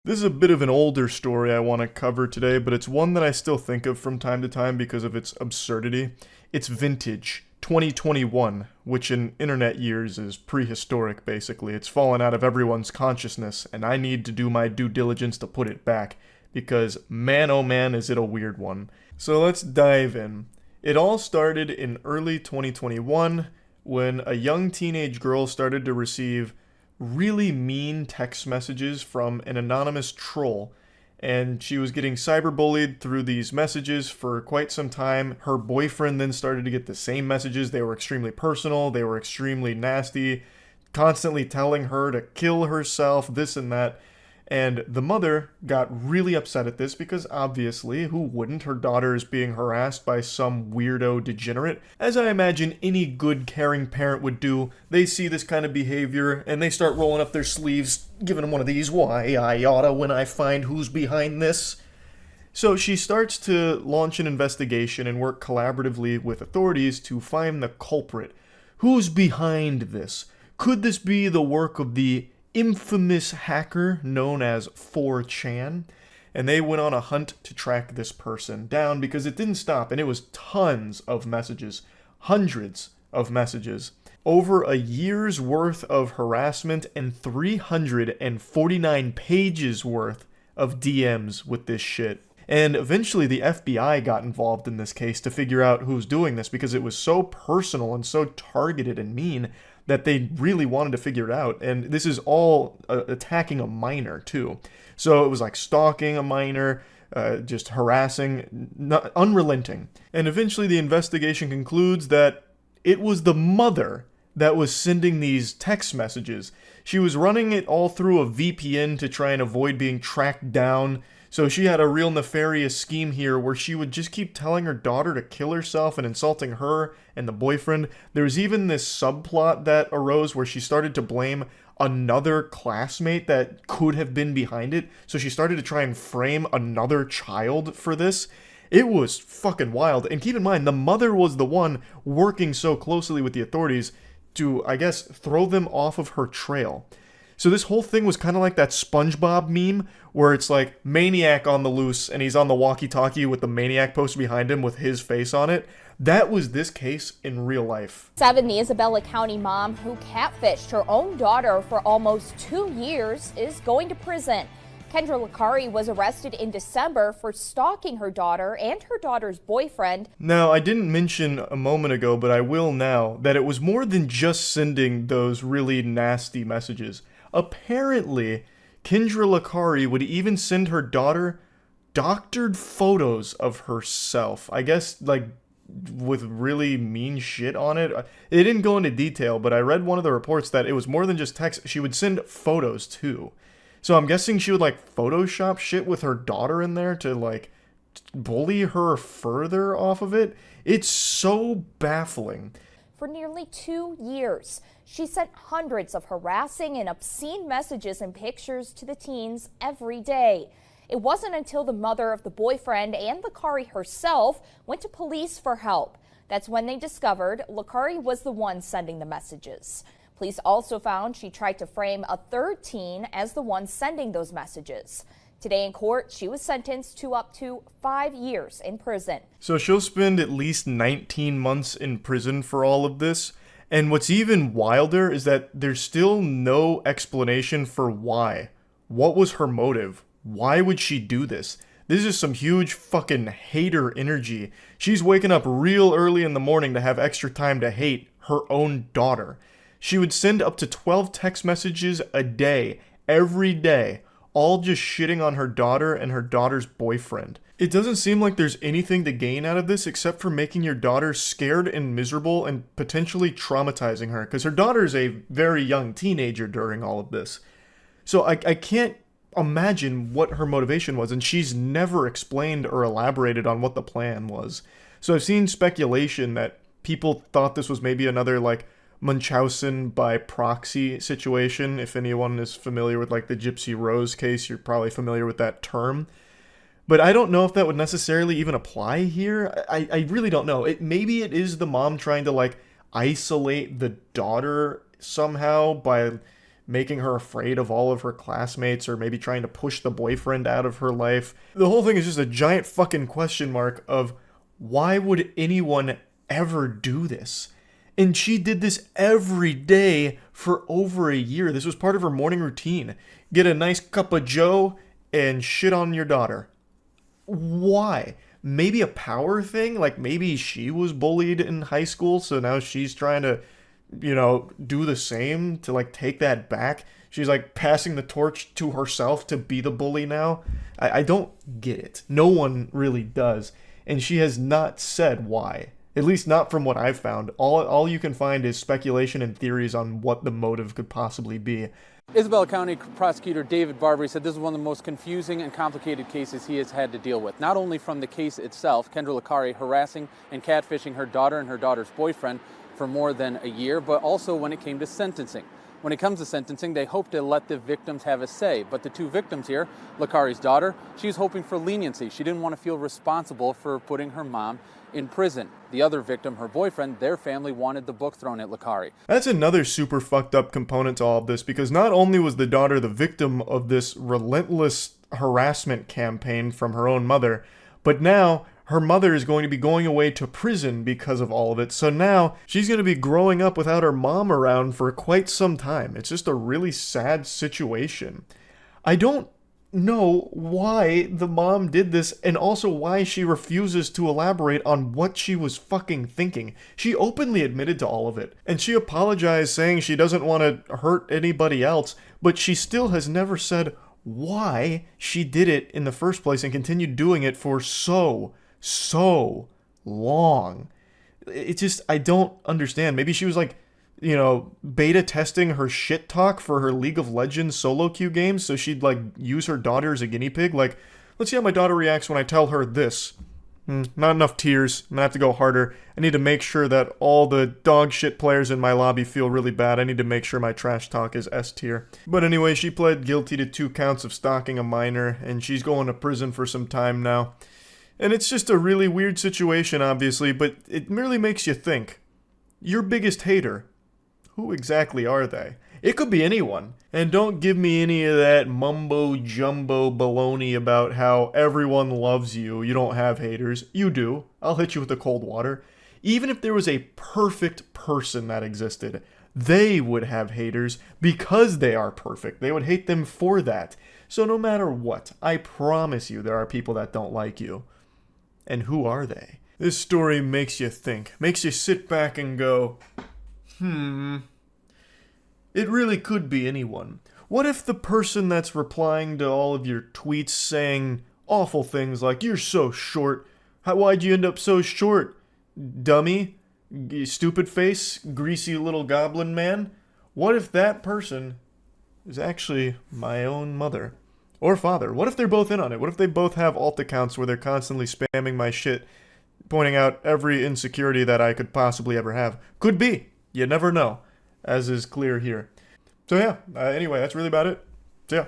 This is a bit of an older story I want to cover today, but it's one that I still think of from time to time because of its absurdity. It's vintage, 2021, which in internet years is prehistoric, basically. It's fallen out of everyone's consciousness, and I need to do my due diligence to put it back, because man oh man is it a weird one. So let's dive in. It all started in early 2021 when a young teenage girl started to receive really mean text messages from an anonymous troll. And she was getting cyberbullied through these messages for quite some time. Her boyfriend then started to get the same messages. They were extremely personal, they were extremely nasty, constantly telling her to kill herself, this and that. And the mother got really upset at this because obviously, who wouldn't? Her daughter is being harassed by some weirdo degenerate. As I imagine any good, caring parent would do, they see this kind of behavior and they start rolling up their sleeves, giving them one of these, why, I oughta when I find who's behind this. So she starts to launch an investigation and work collaboratively with authorities to find the culprit. Who's behind this? Could this be the work of the infamous hacker known as 4chan? And they went on a hunt to track this person down because it didn't stop, and it was tons of messages, hundreds of messages, over a year's worth of harassment and 349 pages worth of DMs with this shit. And eventually the FBI got involved in this case to figure out who's doing this because it was so personal and so targeted and mean that they really wanted to figure it out. And this is all attacking a minor too. So it was like stalking a minor, just harassing, unrelenting. And eventually the investigation concludes that it was the mother that was sending these text messages. She was running it all through a VPN to try and avoid being tracked down. So she had a real nefarious scheme here where she would just keep telling her daughter to kill herself and insulting her and the boyfriend. There was even this subplot that arose where she started to blame another classmate that could have been behind it. So she started to try and frame another child for this. It was fucking wild. And keep in mind, the mother was the one working so closely with the authorities to, I guess, throw them off of her trail. So this whole thing was kind of like that SpongeBob meme where it's like Maniac on the loose and he's on the walkie-talkie with the Maniac poster behind him with his face on it. That was this case in real life. The Isabella County mom who catfished her own daughter for almost 2 years is going to prison. Kendra Licari was arrested in December for stalking her daughter and her daughter's boyfriend. Now, I didn't mention a moment ago, but I will now, that it was more than just sending those really nasty messages. Apparently, Kendra Licari would even send her daughter doctored photos of herself. I guess, like, with really mean shit on it. It didn't go into detail, but I read one of the reports that it was more than just text. She would send photos, too. So I'm guessing she would, like, Photoshop shit with her daughter in there to, like, bully her further off of it. It's so baffling. For nearly 2 years, she sent hundreds of harassing and obscene messages and pictures to the teens every day. It wasn't until the mother of the boyfriend and Licari herself went to police for help. That's when they discovered Licari was the one sending the messages. Police also found she tried to frame a third teen as the one sending those messages. Today in court, she was sentenced to up to 5 years in prison. So she'll spend at least 19 months in prison for all of this. And what's even wilder is that there's still no explanation for why. What was her motive? Why would she do this? This is some huge fucking hater energy. She's waking up real early in the morning to have extra time to hate her own daughter. She would send up to 12 text messages a day, every day, all just shitting on her daughter and her daughter's boyfriend. It doesn't seem like there's anything to gain out of this except for making your daughter scared and miserable and potentially traumatizing her, because her daughter's a very young teenager during all of this. So I can't imagine what her motivation was, and she's never explained or elaborated on what the plan was. So I've seen speculation that people thought this was maybe another, like, Munchausen by proxy situation. If anyone is familiar with, like, the Gypsy Rose case, you're probably familiar with that term. But I don't know if that would necessarily even apply here. I really don't know. Maybe it is the mom trying to, like, isolate the daughter somehow by making her afraid of all of her classmates, or maybe trying to push the boyfriend out of her life. The whole thing is just a giant fucking question mark of why would anyone ever do this? And she did this every day for over a year. This was part of her morning routine. Get a nice cup of joe and shit on your daughter. Why? Maybe a power thing? Like maybe she was bullied in high school, so now she's trying to, do the same to like take that back. She's like passing the torch to herself to be the bully now. I don't get it. No one really does. And she has not said why. At least not from what I've found. All you can find is speculation and theories on what the motive could possibly be. Isabella County Prosecutor David Barbary said this is one of the most confusing and complicated cases he has had to deal with. Not only from the case itself, Kendra Licari harassing and catfishing her daughter and her daughter's boyfriend for more than a year, but also when it came to sentencing. When it comes to sentencing, they hope to let the victims have a say. But the two victims here, Licari's daughter, she's hoping for leniency. She didn't want to feel responsible for putting her mom in prison. The other victim, her boyfriend, their family wanted the book thrown at Licari. That's another super fucked up component to all of this, because not only was the daughter the victim of this relentless harassment campaign from her own mother, but now her mother is going to be going away to prison because of all of it. So now she's going to be growing up without her mom around for quite some time. It's just a really sad situation. I don't know why the mom did this, and also why she refuses to elaborate on what she was fucking thinking. She openly admitted to all of it, and she apologized saying she doesn't want to hurt anybody else, but she still has never said why she did it in the first place and continued doing it for so long. It just, I don't understand. Maybe she was like, beta testing her shit talk for her League of Legends solo queue games, so she'd like use her daughter as a guinea pig. Like, let's see how my daughter reacts when I tell her this. Not enough tears. I'm gonna have to go harder. I need to make sure that all the dog shit players in my lobby feel really bad. I need to make sure my trash talk is S tier. But anyway, she pled guilty to 2 counts of stalking a minor, and she's going to prison for some time now. And it's just a really weird situation, obviously, but it merely makes you think. Your biggest hater, who exactly are they? It could be anyone. And don't give me any of that mumbo-jumbo baloney about how everyone loves you, you don't have haters. You do. I'll hit you with the cold water. Even if there was a perfect person that existed, they would have haters because they are perfect. They would hate them for that. So no matter what, I promise you there are people that don't like you. And who are they? This story makes you think. Makes you sit back and go, it really could be anyone. What if the person that's replying to all of your tweets saying awful things like, "You're so short. Why'd you end up so short, dummy? Stupid face, greasy little goblin man"? What if that person is actually my own mother? Or father? What if they're both in on it? What if they both have alt accounts where they're constantly spamming my shit, pointing out every insecurity that I could possibly ever have? Could be. You never know, as is clear here. So yeah, anyway, that's really about it. So yeah.